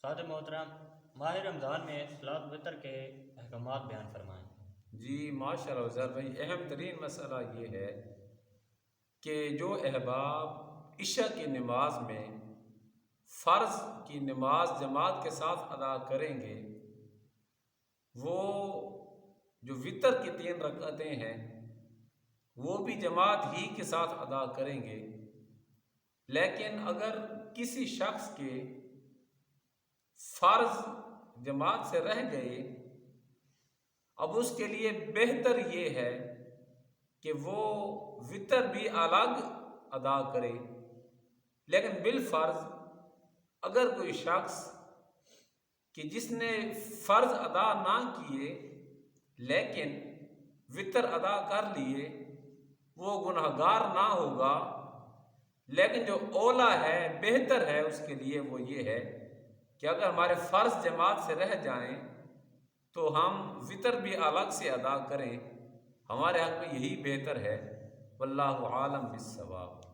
سعد محترم، ماہ رمضان میں صلاۃ وطر کے احکامات بیان فرمائیں۔ جی ماشاء اللہ عزیز بھائی، اہم ترین مسئلہ یہ ہے کہ جو احباب عشاء کی نماز میں فرض کی نماز جماعت کے ساتھ ادا کریں گے، وہ جو وطر کی 3 رکعتیں ہیں وہ بھی جماعت ہی کے ساتھ ادا کریں گے۔ لیکن اگر کسی شخص کے فرض جماعت سے رہ گئے، اب اس کے لیے بہتر یہ ہے کہ وہ وطر بھی الگ ادا کرے۔ لیکن بالفرض اگر کوئی شخص کہ جس نے فرض ادا نہ کیے لیکن وطر ادا کر لیے، وہ گنہگار نہ ہوگا۔ لیکن جو اولا ہے، بہتر ہے اس کے لیے، وہ یہ ہے کہ اگر ہمارے فرض جماعت سے رہ جائیں تو ہم وطر بھی الگ سے ادا کریں۔ ہمارے حق میں یہی بہتر ہے۔ واللہ عالم بالصواب۔